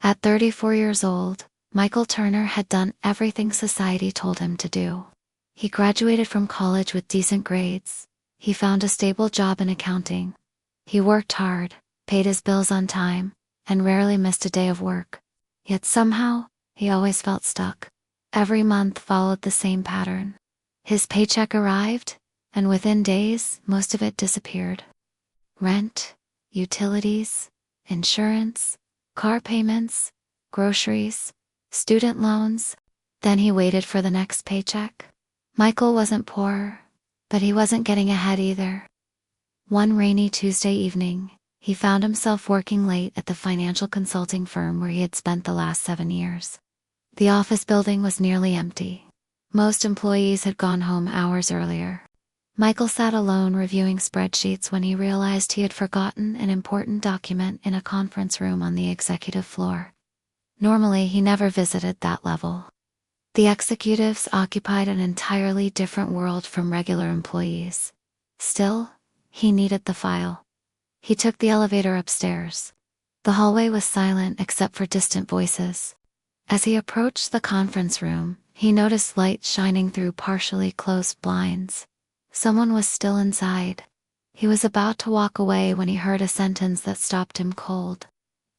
At 34 years old, Michael Turner had done everything society told him to do. He graduated from college with decent grades. He found a stable job in accounting. He worked hard, paid his bills on time, and rarely missed a day of work. Yet somehow, he always felt stuck. Every month followed the same pattern. His paycheck arrived, and within days, most of it disappeared. Rent, utilities, insurance, car payments, groceries, student loans. Then he waited for the next paycheck. Michael wasn't poor, but he wasn't getting ahead either. One rainy Tuesday evening, he found himself working late at the financial consulting firm where he had spent the last 7 years. The office building was nearly empty. Most employees had gone home hours earlier. Michael sat alone reviewing spreadsheets when he realized he had forgotten an important document in a conference room on the executive floor. Normally, he never visited that level. The executives occupied an entirely different world from regular employees. Still, he needed the file. He took the elevator upstairs. The hallway was silent except for distant voices. As he approached the conference room, he noticed light shining through partially closed blinds. Someone was still inside. He was about to walk away when he heard a sentence that stopped him cold.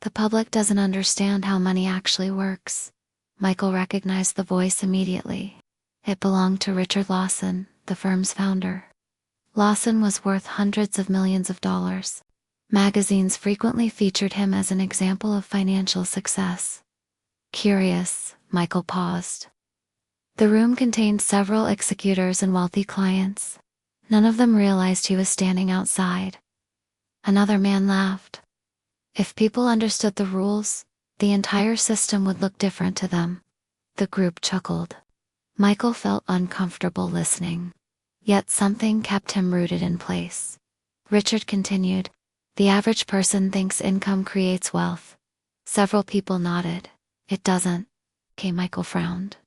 "The public doesn't understand how money actually works." Michael recognized the voice immediately. It belonged to Richard Lawson, the firm's founder. Lawson was worth hundreds of millions of dollars. Magazines frequently featured him as an example of financial success. Curious, Michael paused. The room contained several executors and wealthy clients. None of them realized he was standing outside. Another man laughed. If people understood the rules, the entire system would look different to them. The group chuckled. Michael felt uncomfortable listening. Yet something kept him rooted in place. Richard continued, "The average person thinks income creates wealth." Several people nodded. "It doesn't." Michael frowned.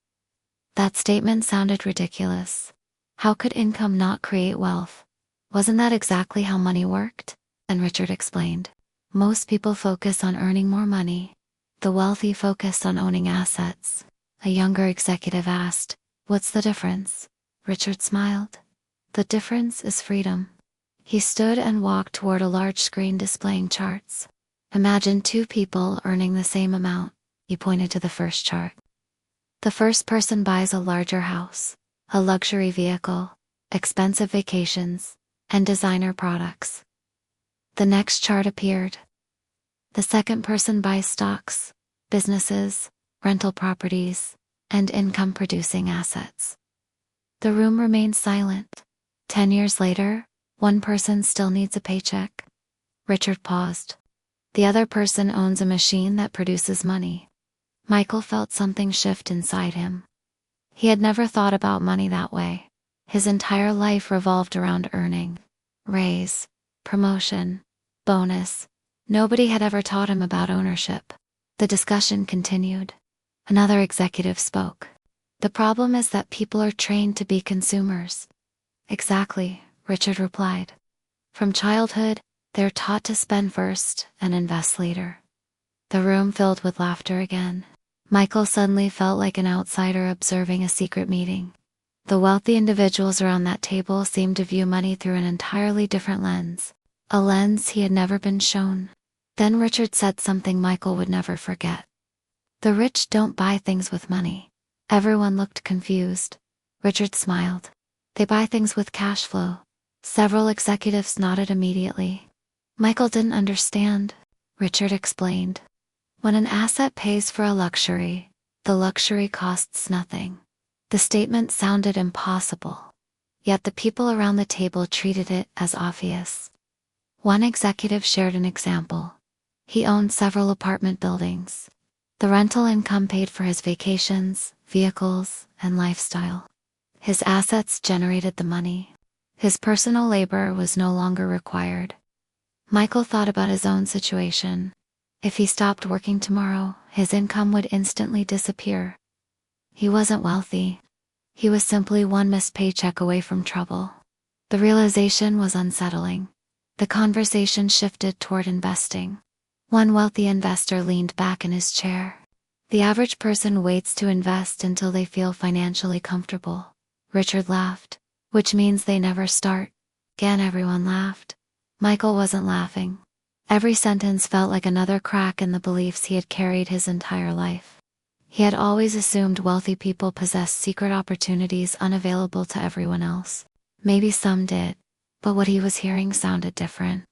That statement sounded ridiculous. How could income not create wealth? Wasn't that exactly how money worked? And Richard explained. Most people focus on earning more money. The wealthy focus on owning assets. A younger executive asked, "What's the difference?" Richard smiled. "The difference is freedom." He stood and walked toward a large screen displaying charts. "Imagine two people earning the same amount." He pointed to the first chart. The first person buys a larger house, a luxury vehicle, expensive vacations, and designer products. The next chart appeared. The second person buys stocks, businesses, rental properties, and income-producing assets. The room remained silent. 10 years later, one person still needs a paycheck. Richard paused. The other person owns a machine that produces money. Michael felt something shift inside him. He had never thought about money that way. His entire life revolved around earning. Raise, promotion, bonus. Nobody had ever taught him about ownership. The discussion continued. Another executive spoke. "The problem is that people are trained to be consumers." "Exactly," Richard replied. "From childhood, they're taught to spend first and invest later." The room filled with laughter again. Michael suddenly felt like an outsider observing a secret meeting. The wealthy individuals around that table seemed to view money through an entirely different lens, a lens he had never been shown. Then Richard said something Michael would never forget. "The rich don't buy things with money." Everyone looked confused. Richard smiled. "They buy things with cash flow." Several executives nodded immediately. Michael didn't understand. Richard explained. When an asset pays for a luxury, the luxury costs nothing. The statement sounded impossible. Yet the people around the table treated it as obvious. One executive shared an example. He owned several apartment buildings. The rental income paid for his vacations, vehicles, and lifestyle. His assets generated the money. His personal labor was no longer required. Michael thought about his own situation. If he stopped working tomorrow, his income would instantly disappear. He wasn't wealthy. He was simply one missed paycheck away from trouble. The realization was unsettling. The conversation shifted toward investing. One wealthy investor leaned back in his chair. The average person waits to invest until they feel financially comfortable. Richard laughed. Which means they never start. Again everyone laughed. Michael wasn't laughing. Every sentence felt like another crack in the beliefs he had carried his entire life. He had always assumed wealthy people possessed secret opportunities unavailable to everyone else. Maybe some did, but what he was hearing sounded different.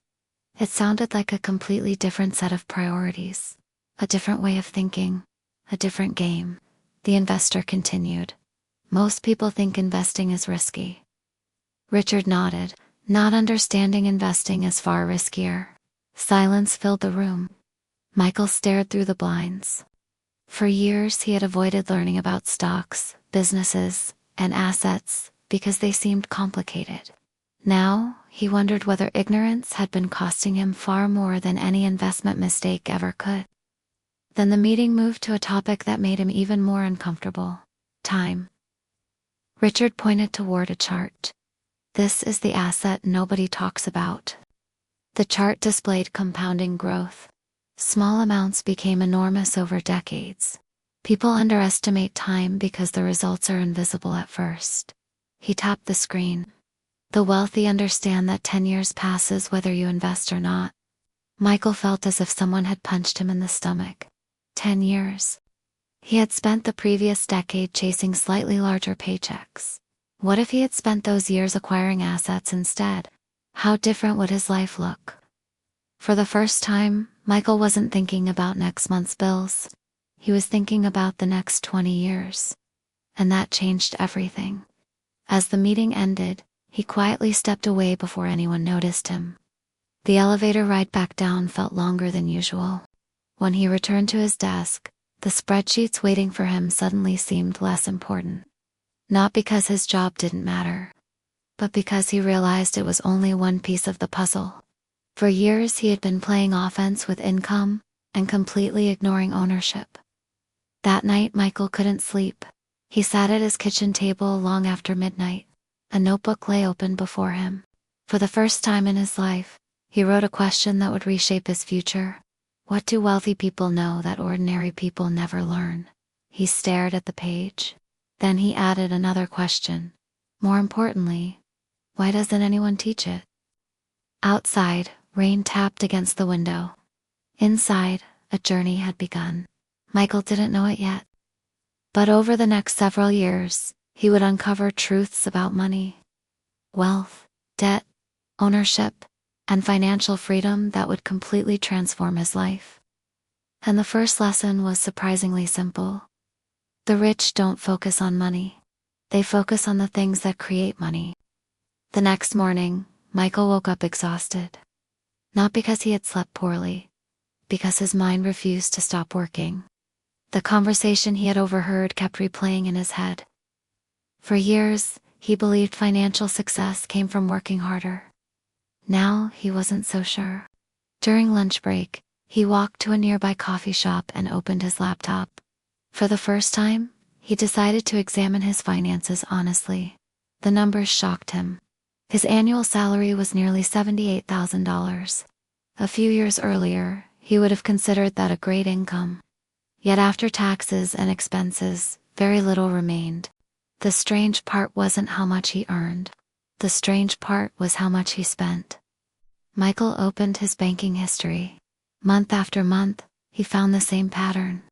It sounded like a completely different set of priorities, a different way of thinking, a different game. The investor continued. Most people think investing is risky. Richard nodded, not understanding investing is far riskier. Silence filled the room. Michael stared through the blinds. For years he had avoided learning about stocks, businesses, and assets because they seemed complicated. Now, he wondered whether ignorance had been costing him far more than any investment mistake ever could. Then the meeting moved to a topic that made him even more uncomfortable: time. Richard pointed toward a chart. This is the asset nobody talks about. The chart displayed compounding growth. Small amounts became enormous over decades. People underestimate time because the results are invisible at first. He tapped the screen. The wealthy understand that 10 years passes whether you invest or not. Michael felt as if someone had punched him in the stomach. 10 years. He had spent the previous decade chasing slightly larger paychecks. What if he had spent those years acquiring assets instead? How different would his life look? For the first time, Michael wasn't thinking about next month's bills. He was thinking about the next 20 years. And that changed everything. As the meeting ended, he quietly stepped away before anyone noticed him. The elevator ride back down felt longer than usual. When he returned to his desk, the spreadsheets waiting for him suddenly seemed less important. Not because his job didn't matter, but because he realized it was only one piece of the puzzle. For years he had been playing offense with income and completely ignoring ownership. That night Michael couldn't sleep. He sat at his kitchen table long after midnight. A notebook lay open before him. For the first time in his life, he wrote a question that would reshape his future. What do wealthy people know that ordinary people never learn? He stared at the page. Then he added another question. More importantly, why doesn't anyone teach it? Outside, rain tapped against the window. Inside, a journey had begun. Michael didn't know it yet. But over the next several years, he would uncover truths about money, wealth, debt, ownership, and financial freedom that would completely transform his life. And the first lesson was surprisingly simple. The rich don't focus on money. They focus on the things that create money. The next morning, Michael woke up exhausted. Not because he had slept poorly, because his mind refused to stop working. The conversation he had overheard kept replaying in his head. For years, he believed financial success came from working harder. Now, he wasn't so sure. During lunch break, he walked to a nearby coffee shop and opened his laptop. For the first time, he decided to examine his finances honestly. The numbers shocked him. His annual salary was nearly $78,000. A few years earlier, he would have considered that a great income. Yet after taxes and expenses, very little remained. The strange part wasn't how much he earned. The strange part was how much he spent. Michael opened his banking history. Month after month, he found the same pattern.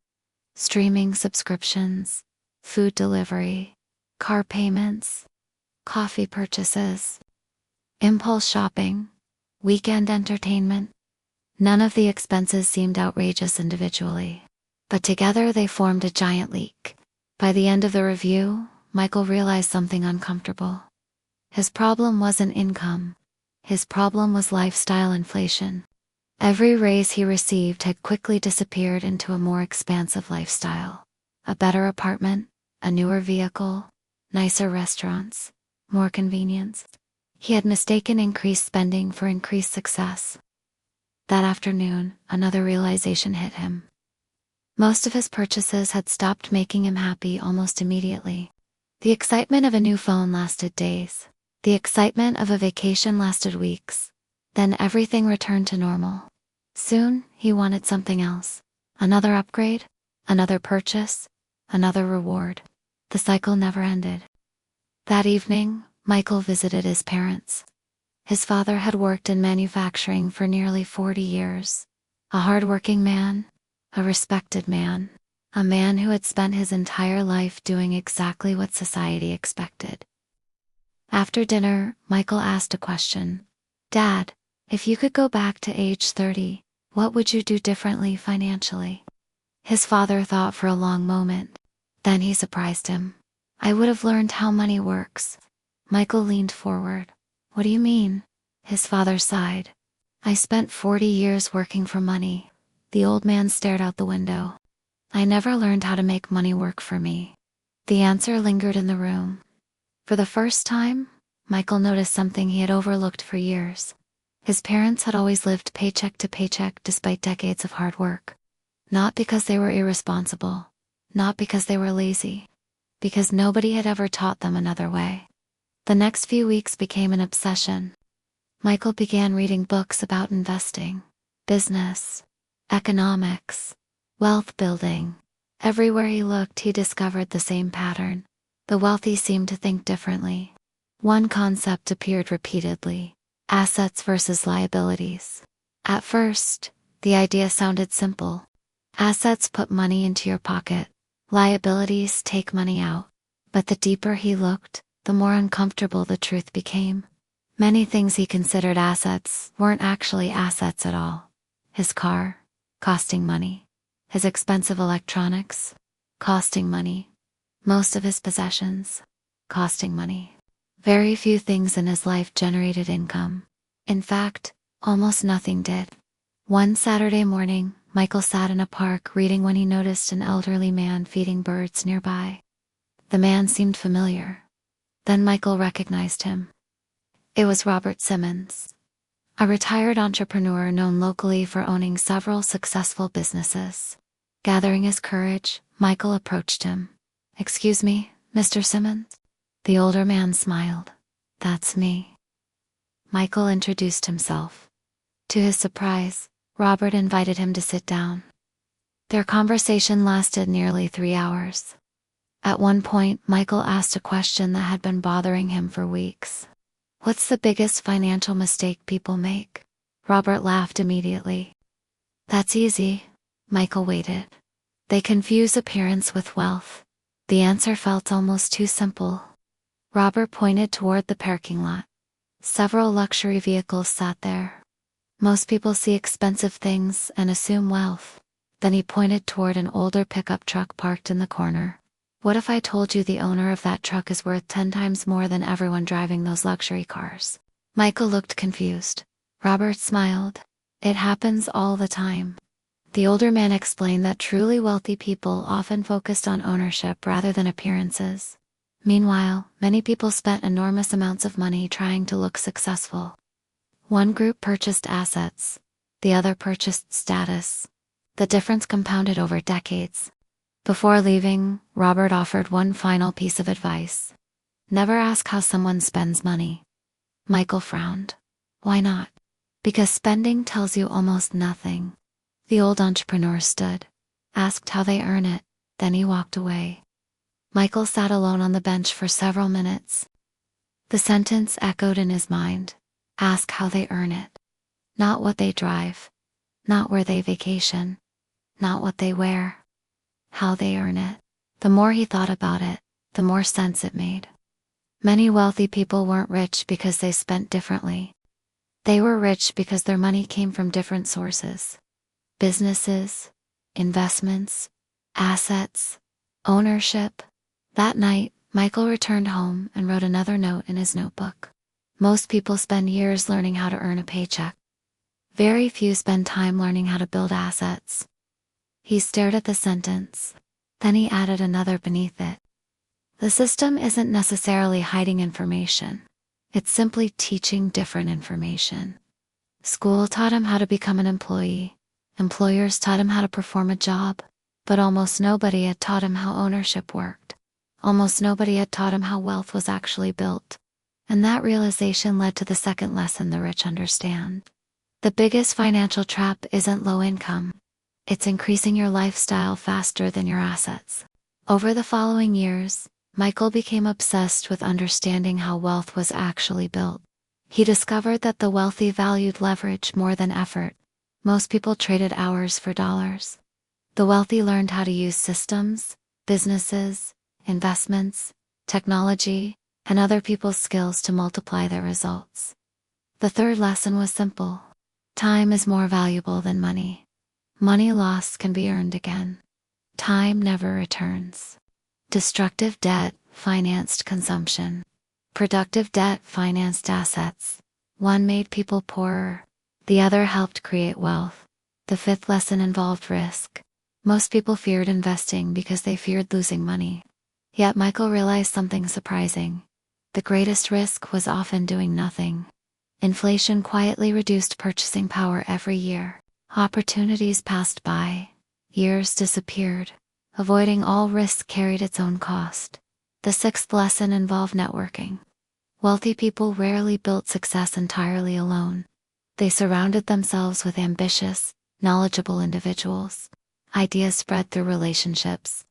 Streaming subscriptions, food delivery, car payments, coffee purchases, impulse shopping, weekend entertainment. None of the expenses seemed outrageous individually, but together they formed a giant leak. By the end of the review, Michael realized something uncomfortable. His problem wasn't income. His problem was lifestyle inflation. Every raise he received had quickly disappeared into a more expansive lifestyle. A better apartment, a newer vehicle, nicer restaurants, more convenience. He had mistaken increased spending for increased success. That afternoon, another realization hit him. Most of his purchases had stopped making him happy almost immediately. The excitement of a new phone lasted days. The excitement of a vacation lasted weeks. Then everything returned to normal. Soon, he wanted something else. Another upgrade, another purchase, another reward. The cycle never ended. That evening, Michael visited his parents. His father had worked in manufacturing for nearly 40 years. A hard-working man, a respected man, a man who had spent his entire life doing exactly what society expected. After dinner, Michael asked a question. "Dad, if you could go back to age 30, what would you do differently financially?" His father thought for a long moment. Then he surprised him. "I would have learned how money works." Michael leaned forward. "What do you mean?" His father sighed. "I spent 40 years working for money." The old man stared out the window. "I never learned how to make money work for me." The answer lingered in the room. For the first time, Michael noticed something he had overlooked for years. His parents had always lived paycheck to paycheck despite decades of hard work. Not because they were irresponsible, not because they were lazy, because nobody had ever taught them another way. The next few weeks became an obsession. Michael began reading books about investing, business, economics, wealth building. Everywhere he looked, he discovered the same pattern. The wealthy seemed to think differently. One concept appeared repeatedly: assets versus liabilities. At first, the idea sounded simple. Assets put money into your pocket, liabilities take money out. But the deeper he looked, the more uncomfortable the truth became. Many things he considered assets weren't actually assets at all. His car, costing money. His expensive electronics, costing money. Most of his possessions, costing money. Very few things in his life generated income. In fact, almost nothing did. One Saturday morning, Michael sat in a park reading when he noticed an elderly man feeding birds nearby. The man seemed familiar. Then Michael recognized him. It was Robert Simmons, a retired entrepreneur known locally for owning several successful businesses. Gathering his courage, Michael approached him. "Excuse me, Mr. Simmons?" The older man smiled. "That's me." Michael introduced himself. To his surprise, Robert invited him to sit down. Their conversation lasted nearly 3 hours. At one point, Michael asked a question that had been bothering him for weeks. "What's the biggest financial mistake people make?" Robert laughed immediately. "That's easy." Michael waited. "They confuse appearance with wealth." The answer felt almost too simple. Robert pointed toward the parking lot. Several luxury vehicles sat there. Most people see expensive things and assume wealth. Then he pointed toward an older pickup truck parked in the corner. "What if I told you the owner of that truck is worth 10 times more than everyone driving those luxury cars?" Michael looked confused. Robert smiled. "It happens all the time." The older man explained that truly wealthy people often focused on ownership rather than appearances. Meanwhile, many people spent enormous amounts of money trying to look successful. One group purchased assets, the other purchased status. The difference compounded over decades. Before leaving, Robert offered one final piece of advice. Never ask how someone spends money. Michael frowned. "Why not?" "Because spending tells you almost nothing." The old entrepreneur stood, asked how they earn it, then he walked away. Michael sat alone on the bench for several minutes. The sentence echoed in his mind. Ask how they earn it. Not what they drive. Not where they vacation. Not what they wear. How they earn it. The more he thought about it, the more sense it made. Many wealthy people weren't rich because they spent differently. They were rich because their money came from different sources. Businesses, investments, assets, ownership. That night, Michael returned home and wrote another note in his notebook. Most people spend years learning how to earn a paycheck. Very few spend time learning how to build assets. He stared at the sentence. Then he added another beneath it. The system isn't necessarily hiding information. It's simply teaching different information. School taught him how to become an employee. Employers taught him how to perform a job. But almost nobody had taught him how ownership worked. Almost nobody had taught him how wealth was actually built. And that realization led to the second lesson the rich understand. The biggest financial trap isn't low income. It's increasing your lifestyle faster than your assets. Over the following years, Michael became obsessed with understanding how wealth was actually built. He discovered that the wealthy valued leverage more than effort. Most people traded hours for dollars. The wealthy learned how to use systems, businesses, investments, technology, and other people's skills to multiply their results. The third lesson was simple. Time is more valuable than money. Money lost can be earned again. Time never returns. Destructive debt financed consumption. Productive debt financed assets. One made people poorer. The other helped create wealth. The fifth lesson involved risk. Most people feared investing because they feared losing money. Yet Michael realized something surprising. The greatest risk was often doing nothing. Inflation quietly reduced purchasing power every year. Opportunities passed by. Years disappeared. Avoiding all risk carried its own cost. The sixth lesson involved networking. Wealthy people rarely built success entirely alone. They surrounded themselves with ambitious, knowledgeable individuals. Ideas spread through relationships.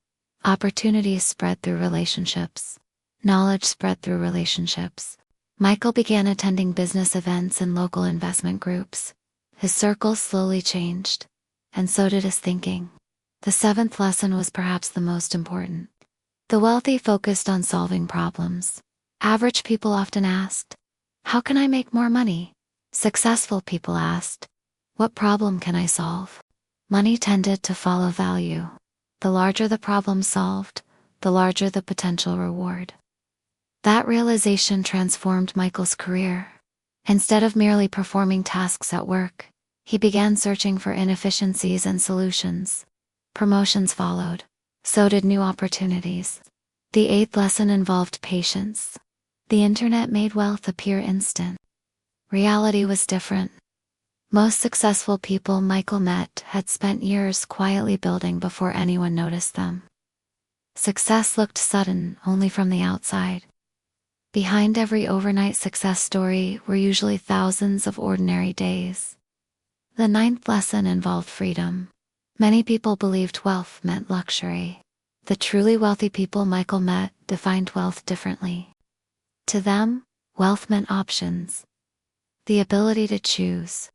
Opportunities spread through relationships. Knowledge spread through relationships. Michael began attending business events and local investment groups. His circle slowly changed, and so did his thinking. The seventh lesson was perhaps the most important. The wealthy focused on solving problems. Average people often asked, "How can I make more money?" Successful people asked, "What problem can I solve?" Money tended to follow value. The larger the problem solved, the larger the potential reward. That realization transformed Michael's career. Instead of merely performing tasks at work, he began searching for inefficiencies and solutions. Promotions followed. So did new opportunities. The eighth lesson involved patience. The internet made wealth appear instant. Reality was different. Most successful people Michael met had spent years quietly building before anyone noticed them. Success looked sudden only from the outside. Behind every overnight success story were usually thousands of ordinary days. The ninth lesson involved freedom. Many people believed wealth meant luxury. The truly wealthy people Michael met defined wealth differently. To them, wealth meant options. The ability to choose.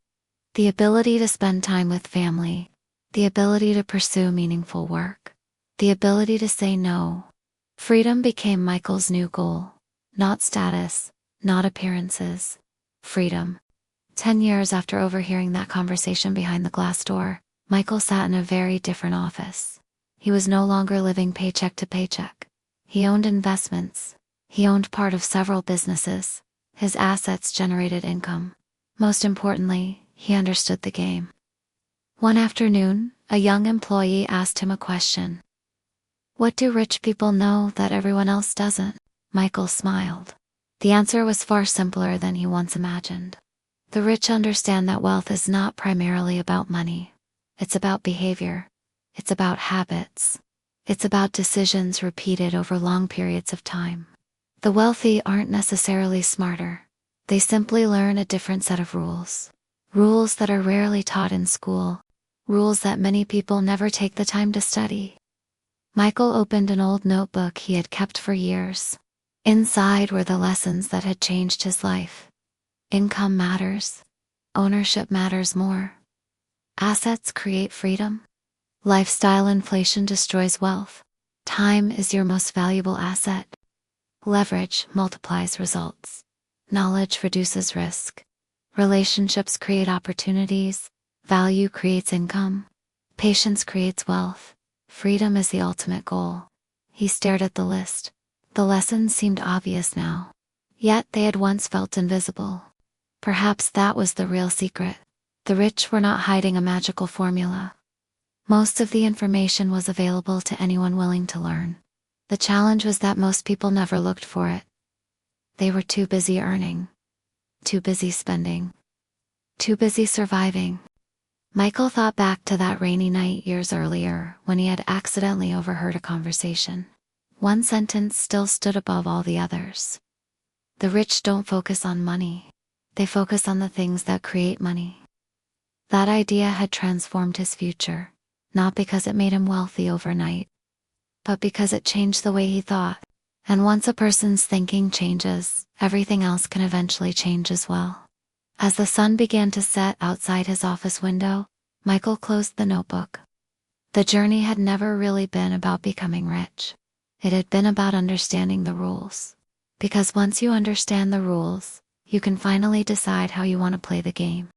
The ability to spend time with family. The ability to pursue meaningful work. The ability to say no. Freedom became Michael's new goal. Not status, not appearances. Freedom. 10 years after overhearing that conversation behind the glass door, Michael sat in a very different office. He was no longer living paycheck to paycheck. He owned investments. He owned part of several businesses. His assets generated income. Most importantly, he understood the game. One afternoon, a young employee asked him a question. "What do rich people know that everyone else doesn't?" Michael smiled. The answer was far simpler than he once imagined. The rich understand that wealth is not primarily about money. It's about behavior. It's about habits. It's about decisions repeated over long periods of time. The wealthy aren't necessarily smarter. They simply learn a different set of rules. Rules that are rarely taught in school. Rules that many people never take the time to study. Michael opened an old notebook he had kept for years. Inside were the lessons that had changed his life. Income matters. Ownership matters more. Assets create freedom. Lifestyle inflation destroys wealth. Time is your most valuable asset. Leverage multiplies results. Knowledge reduces risk. Relationships create opportunities. Value creates income. Patience creates wealth. Freedom is the ultimate goal. He stared at the list. The lessons seemed obvious now. Yet they had once felt invisible. Perhaps that was the real secret. The rich were not hiding a magical formula. Most of the information was available to anyone willing to learn. The challenge was that most people never looked for it. They were too busy earning. Too busy spending. Too busy surviving. Michael thought back to that rainy night years earlier when he had accidentally overheard a conversation. One sentence still stood above all the others. The rich don't focus on money. They focus on the things that create money. That idea had transformed his future, not because it made him wealthy overnight, but because it changed the way he thought. And once a person's thinking changes, everything else can eventually change as well. As the sun began to set outside his office window, Michael closed the notebook. The journey had never really been about becoming rich. It had been about understanding the rules. Because once you understand the rules, you can finally decide how you want to play the game.